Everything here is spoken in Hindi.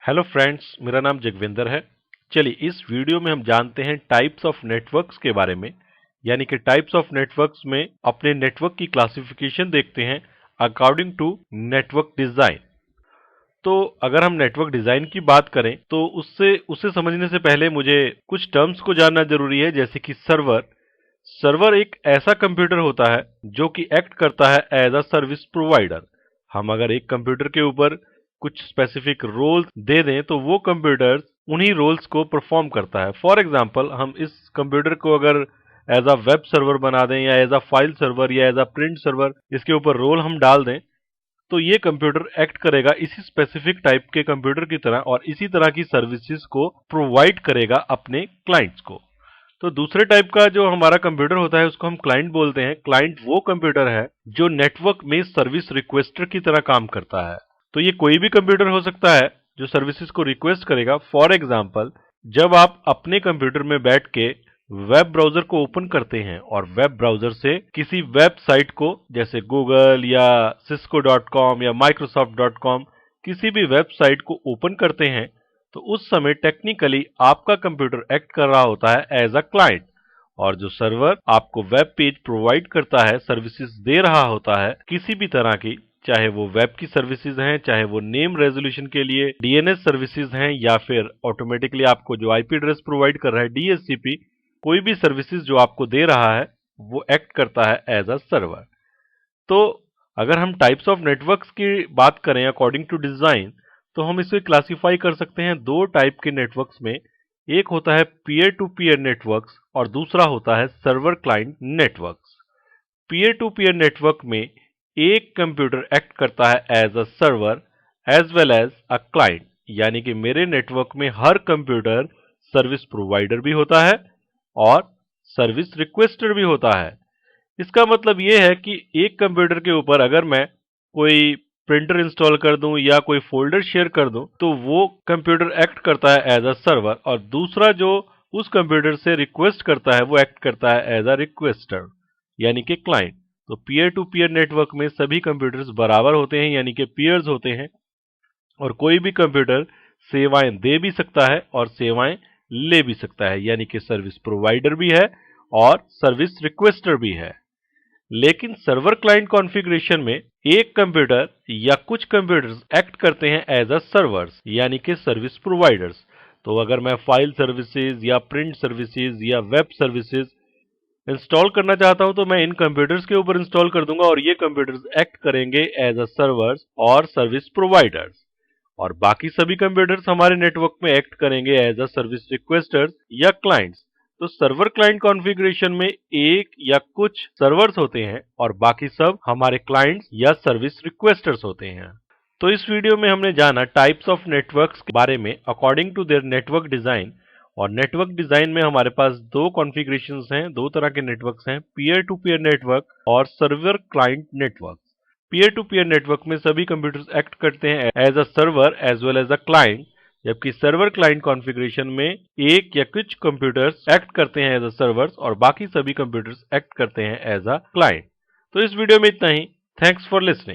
हेलो फ्रेंड्स, मेरा नाम जगविंदर है। चलिए इस वीडियो में हम जानते हैं टाइप्स ऑफ नेटवर्क्स के बारे में, यानी कि टाइप्स ऑफ नेटवर्क्स में अपने नेटवर्क की क्लासिफिकेशन देखते हैं अकॉर्डिंग टू नेटवर्क डिजाइन। तो अगर हम नेटवर्क डिजाइन की बात करें तो उसे समझने से पहले मुझे कुछ टर्म्स को जानना जरूरी है, जैसे कि सर्वर। सर्वर एक ऐसा कंप्यूटर होता है जो कि एक्ट करता है एज अ सर्विस प्रोवाइडर। हम अगर एक कंप्यूटर के ऊपर कुछ स्पेसिफिक रोल्स दे दें तो वो कंप्यूटर उन्हीं रोल्स को परफॉर्म करता है। फॉर एग्जांपल, हम इस कंप्यूटर को अगर एज अ वेब सर्वर बना दें या एज अ फाइल सर्वर या एज अ प्रिंट सर्वर, इसके ऊपर रोल हम डाल दें तो ये कंप्यूटर एक्ट करेगा इसी स्पेसिफिक टाइप के कंप्यूटर की तरह और इसी तरह की सर्विसेज को प्रोवाइड करेगा अपने क्लाइंट्स को। तो दूसरे टाइप का जो हमारा कंप्यूटर होता है उसको हम क्लाइंट बोलते हैं। क्लाइंट वो कंप्यूटर है जो नेटवर्क में सर्विस रिक्वेस्टर की तरह काम करता है। तो ये कोई भी कंप्यूटर हो सकता है जो सर्विसेज को रिक्वेस्ट करेगा। फॉर एग्जांपल, जब आप अपने कंप्यूटर में बैठ के वेब ब्राउजर को ओपन करते हैं और वेब ब्राउजर से किसी वेबसाइट को, जैसे गूगल या cisco.com या microsoft.com, किसी भी वेबसाइट को ओपन करते हैं तो उस समय टेक्निकली आपका कंप्यूटर एक्ट कर रहा होता है एज अ क्लाइंट, और जो सर्वर आपको वेब पेज प्रोवाइड करता है, सर्विसेज दे रहा होता है किसी भी तरह की, चाहे वो वेब की सर्विसेज हैं, चाहे वो नेम रेजोल्यूशन के लिए डीएनएस सर्विसेज हैं, या फिर ऑटोमेटिकली आपको जो आईपी एड्रेस प्रोवाइड कर रहा है डीएचसीपी, कोई भी सर्विसेज जो आपको दे रहा है वो एक्ट करता है एज अ सर्वर। तो अगर हम टाइप्स ऑफ नेटवर्क्स की बात करें अकॉर्डिंग टू डिजाइन, तो हम इसे क्लासिफाई कर सकते हैं दो टाइप के नेटवर्क्स में। एक होता है पीयर टू पीयर नेटवर्क्स और दूसरा होता है server client networks. Peer to peer network में एक कंप्यूटर एक्ट करता है as a server as well as a client, यानी कि मेरे नेटवर्क में हर कंप्यूटर सर्विस प्रोवाइडर भी होता है और सर्विस रिक्वेस्टर भी होता है। इसका मतलब यह है कि एक कंप्यूटर के ऊपर अगर मैं कोई प्रिंटर इंस्टॉल कर दूं या कोई फोल्डर शेयर कर दूं तो वो कंप्यूटर एक्ट करता है एज अ सर्वर, और दूसरा जो उस कंप्यूटर से रिक्वेस्ट करता है वो एक्ट करता है एज अ रिक्वेस्टर, यानी कि क्लाइंट। तो पीयर टू पीयर नेटवर्क में सभी कंप्यूटर्स बराबर होते हैं, यानी कि पीयर्स होते हैं, और कोई भी कंप्यूटर सेवाएं दे भी सकता है और सेवाएं ले भी सकता है, यानी कि सर्विस प्रोवाइडर भी है और सर्विस रिक्वेस्टर भी है। लेकिन सर्वर क्लाइंट कॉन्फ़िगरेशन में एक कंप्यूटर या कुछ कंप्यूटर्स एक्ट करते हैं एज अ सर्वर्स, यानी कि सर्विस प्रोवाइडर्स। तो अगर मैं फाइल सर्विसेज या प्रिंट सर्विसेज या वेब सर्विसेज इंस्टॉल करना चाहता हूं तो मैं इन कंप्यूटर्स के ऊपर इंस्टॉल कर दूंगा और ये कंप्यूटर्स एक्ट करेंगे एज अ सर्वर्स और सर्विस प्रोवाइडर्स, और बाकी सभी कंप्यूटर्स हमारे नेटवर्क में एक्ट करेंगे एज अ सर्विस रिक्वेस्टर्स या क्लाइंट्स। तो सर्वर क्लाइंट कॉन्फ़िगरेशन में एक या कुछ सर्वर्स होते हैं और बाकी सब हमारे क्लाइंट्स या सर्विस रिक्वेस्टर्स होते हैं। तो इस वीडियो में हमने जाना टाइप्स ऑफ नेटवर्क्स के बारे में according to their network design. और नेटवर्क डिजाइन में हमारे पास दो कॉन्फ़िगरेशंस हैं, दो तरह के नेटवर्क्स हैं, पीयर टू पीयर नेटवर्क और server client network. Peer to peer network में सभी कंप्यूटर्स एक्ट करते हैं as a server as well as a client, जबकि सर्वर क्लाइंट कॉन्फ़िगरेशन में एक या कुछ कंप्यूटर्स एक्ट करते हैं एज अ सर्वर्स और बाकी सभी कंप्यूटर्स एक्ट करते हैं एज अ क्लाइंट। तो इस वीडियो में इतना ही। Thanks for listening.